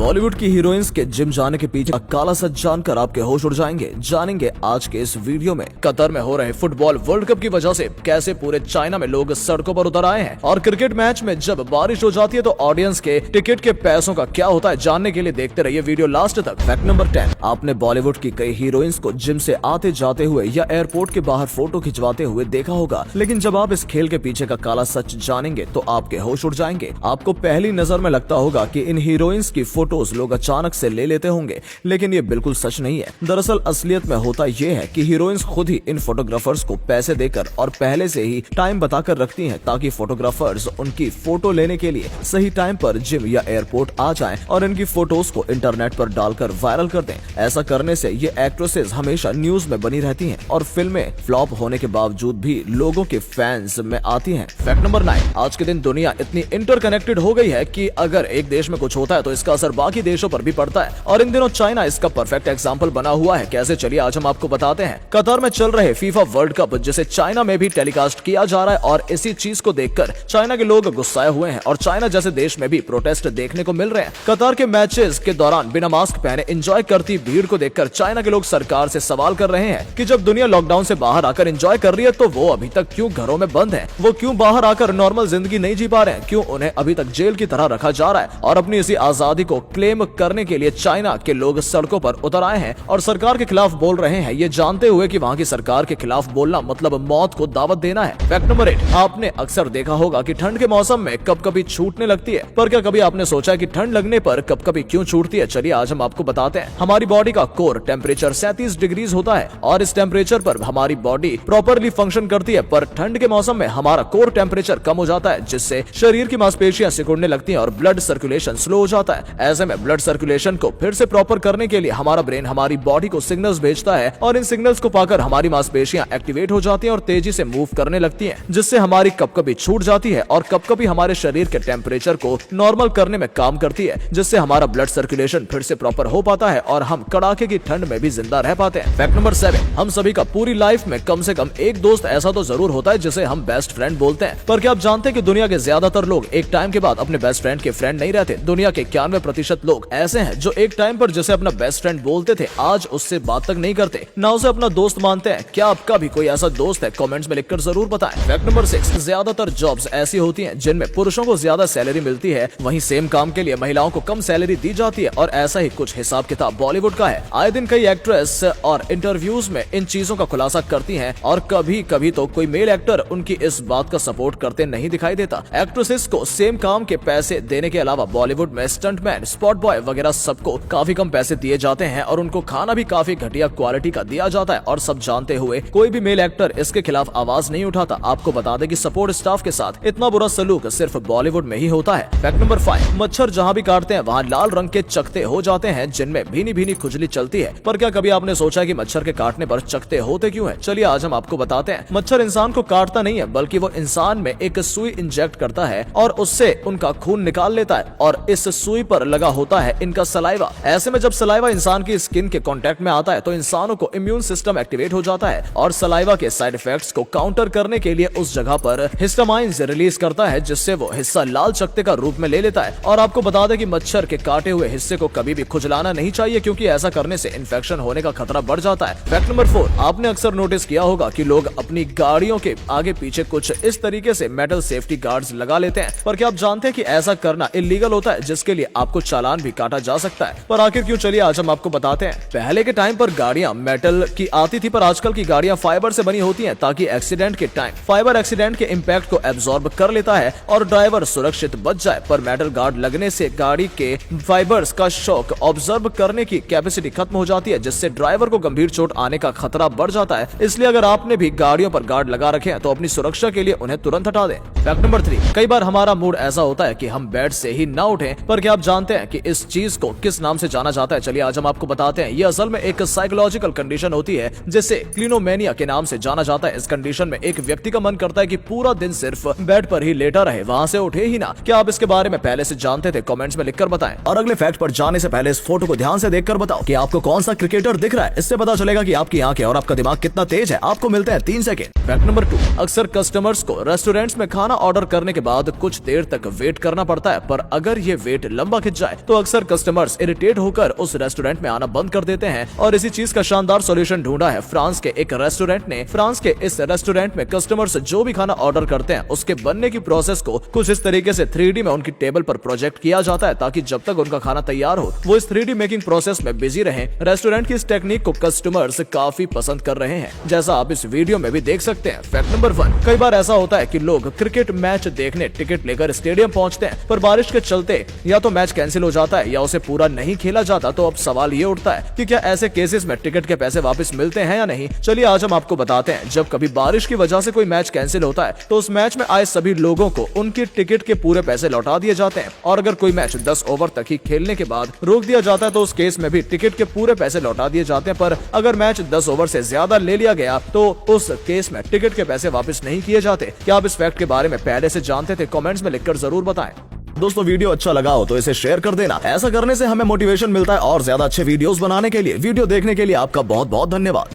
बॉलीवुड की हीरोइंस के जिम जाने के पीछे काला सच जानकर आपके होश उड़ जाएंगे। जानेंगे आज के इस वीडियो में कतर में हो रहे फुटबॉल वर्ल्ड कप की वजह से कैसे पूरे चाइना में लोग सड़कों पर उतर आए हैं, और क्रिकेट मैच में जब बारिश हो जाती है तो ऑडियंस के टिकट के पैसों का क्या होता है। जानने के लिए देखते रहिए वीडियो लास्ट तक। फैक्ट नंबर 10, आपने बॉलीवुड की कई हीरोइंस को जिम से आते जाते हुए या एयरपोर्ट के बाहर फोटो खिंचवाते हुए देखा होगा, लेकिन जब आप इस खेल के पीछे का काला सच जानेंगे तो आपके होश उड़ जाएंगे। आपको पहली नजर में लगता होगा कि इन हीरोइंस की फोटोज लोग अचानक से ले लेते होंगे, लेकिन ये बिल्कुल सच नहीं है। दरअसल असलियत में होता ये है कि हीरोइंस खुद ही इन फोटोग्राफर्स को पैसे देकर और पहले से ही टाइम बताकर रखती हैं ताकि फोटोग्राफर्स उनकी फोटो लेने के लिए सही टाइम पर जिम या एयरपोर्ट आ जाएं और इनकी फोटोज को इंटरनेट पर डालकर वायरल कर दें। ऐसा करने से ये एक्ट्रेसेस हमेशा न्यूज में बनी रहती हैं और फिल्में फ्लॉप होने के बावजूद भी लोगों के फैंस में आती हैं। फैक्ट नंबर 9, आज के दिन दुनिया इतनी इंटरकनेक्टेड हो गई है कि अगर एक देश में कुछ होता है तो इसका असर बाकी देशों पर भी पड़ता है, और इन दिनों चाइना इसका परफेक्ट एग्जांपल बना हुआ है। कैसे, चलिए आज हम आपको बताते हैं। कतर में चल रहे फीफा वर्ल्ड कप जिसे चाइना में भी टेलीकास्ट किया जा रहा है, और इसी चीज को देखकर चाइना के लोग गुस्साए हुए हैं और चाइना जैसे देश में भी प्रोटेस्ट देखने को मिल रहे हैं। कतर के मैचेस के दौरान बिना मास्क पहने एंजॉय करती भीड़ को देखकर चाइना के लोग सरकार से सवाल कर रहे हैं कि जब दुनिया लॉकडाउन से बाहर आकर एंजॉय कर रही है तो वो अभी तक क्यों घरों में बंद है, वो क्यों बाहर आकर नॉर्मल जिंदगी नहीं जी पा रहे हैं, क्यों उन्हें अभी तक जेल की तरह रखा जा रहा है। और अपनी इसी आजादी को क्लेम करने के लिए चाइना के लोग सड़कों पर उतर आए हैं और सरकार के खिलाफ बोल रहे हैं, ये जानते हुए कि वहां की सरकार के खिलाफ बोलना मतलब मौत को दावत देना है। फैक्ट नंबर 8, आपने अक्सर देखा होगा कि ठंड के मौसम में कभी छूटने लगती है, पर क्या कभी आपने सोचा कि ठंड लगने पर कभी क्यों छूटती है? चलिए आज हम आपको बताते हैं। हमारी बॉडी का कोर टेम्परेचर 37 डिग्री होता है और इस टेम्परेचर पर हमारी बॉडी प्रॉपरली फंक्शन करती है, पर ठंड के मौसम में हमारा कोर टेम्परेचर कम हो जाता है, जिससे शरीर की मांसपेशियां सिकुड़ने लगती हैं और ब्लड सर्कुलेशन स्लो हो जाता है। ऐसे में ब्लड सर्कुलेशन को फिर से प्रॉपर करने के लिए हमारा ब्रेन हमारी बॉडी को सिग्नल्स भेजता है, और इन सिग्नल्स को पाकर हमारी मांसपेशियां एक्टिवेट हो जाती हैं और तेजी से मूव करने लगती हैं, जिससे हमारी कभी छूट जाती है और कभी हमारे शरीर के टेम्परेचर को नॉर्मल करने में काम करती है, जिससे हमारा ब्लड सर्कुलेशन फिर से प्रॉपर हो पाता है और हम कड़ाके की ठंड में भी जिंदा रह पाते हैं। फैक्ट नंबर 7, हम सभी का पूरी लाइफ में कम से कम एक दोस्त ऐसा तो जरूर होता है जिसे हम बेस्ट फ्रेंड बोलते हैं, पर क्या आप जानते हैं कि दुनिया के ज्यादातर लोग एक टाइम के बाद अपने बेस्ट फ्रेंड के फ्रेंड नहीं रहते। दुनिया के 91% लोग ऐसे हैं जो एक टाइम पर जिसे अपना बेस्ट फ्रेंड बोलते थे आज उससे बात तक नहीं करते, ना उसे अपना दोस्त मानते हैं। क्या आपका भी कोई ऐसा दोस्त है? कमेंट्स में लिखकर जरूर बताएं। फैक्ट नंबर 6, ज्यादातर जॉब्स ऐसी होती हैं जिनमें पुरुषों को ज्यादा सैलरी मिलती है, वहीं सेम काम के लिए महिलाओं को कम सैलरी दी जाती है, और ऐसा ही कुछ हिसाब किताब बॉलीवुड का है। आए दिन कई एक्ट्रेस और इंटरव्यूज में इन चीजों का खुलासा करती हैं, और कभी कभी तो कोई मेल एक्टर उनकी इस बात का सपोर्ट करते नहीं दिखाई देता। एक्ट्रेसेस को सेम काम के पैसे देने के अलावा बॉलीवुड में स्टंटमैन, स्पॉट बॉय वगैरह सबको काफी कम पैसे दिए जाते हैं, और उनको खाना भी काफी घटिया क्वालिटी का दिया जाता है, और सब जानते हुए कोई भी मेल एक्टर इसके खिलाफ आवाज नहीं उठाता। आपको बता दें कि सपोर्ट स्टाफ के साथ इतना बुरा सलूक सिर्फ बॉलीवुड में ही होता है। फैक्ट नंबर 5, मच्छर जहां भी काटते हैं वहां लाल रंग के चकते हो जाते हैं जिनमें भीनी भीनी खुजली चलती है, पर क्या कभी आपने सोचा कि मच्छर के काटने पर चकते होते क्यों हैं? चलिए आज हम आपको बताते हैं। मच्छर इंसान को काटता नहीं है, बल्कि वो इंसान में एक सुई इंजेक्ट करता है और उससे उनका खून निकाल लेता है, और इस सुई पर लगा होता है इनका सलाइवा। ऐसे में जब सलाइवा इंसान की स्किन के कांटेक्ट में आता है तो इंसानों को इम्यून सिस्टम एक्टिवेट हो जाता है, और सलाइवा के साइड इफेक्ट्स को काउंटर करने के लिए उस जगह पर हिस्टामाइन्स रिलीज करता है, जिससे वो हिस्सा लाल चकते का रूप में ले लेता है। और आपको बता दें कि मच्छर के काटे हुए हिस्से को कभी भी खुजलाना नहीं चाहिए, क्योंकि ऐसा करने से इन्फेक्शन होने का खतरा बढ़ जाता है। फैक्ट नंबर 4, आपने अक्सर नोटिस किया होगा कि लोग अपनी गाड़ियों के आगे पीछे कुछ इस तरीके से मेटल सेफ्टी गार्ड्स लगा लेते हैं, पर क्या आप जानते हैं कि ऐसा करना इलीगल होता है, जिसके लिए आपको चालान भी काटा जा सकता है। पर आखिर क्यों? चलिए आज हम आपको बताते हैं। पहले के टाइम पर गाड़ियां मेटल की आती थी, पर आजकल की गाड़ियां फाइबर से बनी होती हैं, ताकि एक्सीडेंट के टाइम फाइबर एक्सीडेंट के इम्पैक्ट को एब्जॉर्ब कर लेता है और ड्राइवर सुरक्षित बच जाए। पर मेटल गार्ड लगने से गाड़ी के फाइबर्स का शॉक ऑब्जर्व करने की कैपेसिटी खत्म हो जाती है, जिससे ड्राइवर को गंभीर चोट आने का खतरा बढ़ जाता है। इसलिए अगर आपने भी गाड़ियों पर गार्ड लगा रखे हैं तो अपनी सुरक्षा के लिए उन्हें तुरंत हटा दें। फैक्ट नंबर 3, कई बार हमारा मूड ऐसा होता है कि हम बेड से ही ना उठें, पर क्या आप जानते हैं कि इस चीज को किस नाम से जाना जाता है? चलिए आज हम आपको बताते हैं। ये असल में एक साइकोलॉजिकल कंडीशन होती है जिसे क्लिनोमेनिया के नाम से जाना जाता है। इस कंडीशन में एक व्यक्ति का मन करता है कि पूरा दिन सिर्फ बेड पर ही लेटा रहे, वहां से उठे ही ना। क्या आप इसके बारे में पहले से जानते थे? कमेंट्स में लिखकर बताएं। और अगले फैक्ट पर जाने से पहले इस फोटो को ध्यान से देखकर बताओ कि आपको कौन सा क्रिकेटर दिख रहा है। इससे पता चलेगा कि आपकी आंखें और आपका दिमाग कितना तेज है। आपको मिलते हैं 3 सेकंड। फैक्ट नंबर 2, अक्सर कस्टमर्स को रेस्टोरेंट्स में खाना ऑर्डर करने के बाद कुछ देर तक वेट करना पड़ता है, पर अगर ये वेट लंबा खिंच जाए जाए तो अक्सर कस्टमर्स इरिटेट होकर उस रेस्टोरेंट में आना बंद कर देते हैं और इसी चीज का शानदार सॉल्यूशन ढूंढा है फ्रांस के एक रेस्टोरेंट ने। फ्रांस के इस रेस्टोरेंट में कस्टमर्स जो भी खाना ऑर्डर करते हैं उसके बनने की प्रोसेस को कुछ इस तरीके से 3D में उनकी टेबल पर प्रोजेक्ट किया जाता है ताकि जब तक उनका खाना तैयार हो वो इस 3D मेकिंग प्रोसेस में बिजी रहें। रेस्टोरेंट की इस टेक्निक को कस्टमर्स काफी पसंद कर रहे हैं, जैसा आप इस वीडियो में भी देख सकते हैं। फैक्ट नंबर 1, कई बार ऐसा होता है कि लोग क्रिकेट मैच देखने टिकट लेकर स्टेडियम पहुंचते हैं पर बारिश के चलते या तो मैच कैंसिल हो जाता है या उसे पूरा नहीं खेला जाता। तो अब सवाल ये उठता है कि क्या ऐसे केसेस में टिकट के पैसे वापस मिलते हैं या नहीं। चलिए आज हम आपको बताते हैं। जब कभी बारिश की वजह से कोई मैच कैंसिल होता है तो उस मैच में आए सभी लोगों को उनकी टिकट के पूरे पैसे लौटा दिए जाते हैं और अगर कोई मैच 10 ओवर तक ही खेलने के बाद रोक दिया जाता है तो उस केस में भी टिकट के पूरे पैसे लौटा दिए जाते हैं। पर अगर मैच 10 ओवर से ज्यादा ले लिया गया तो उस केस में टिकट के पैसे वापस नहीं किए जाते। क्या आप इस फैक्ट के बारे में पहले से जानते थे? कमेंट्स में लिखकर जरूर बताएं। दोस्तों वीडियो अच्छा लगा हो तो इसे शेयर कर देना। ऐसा करने से हमें मोटिवेशन मिलता है और ज्यादा अच्छे वीडियोस बनाने के लिए। वीडियो देखने के लिए आपका बहुत बहुत धन्यवाद।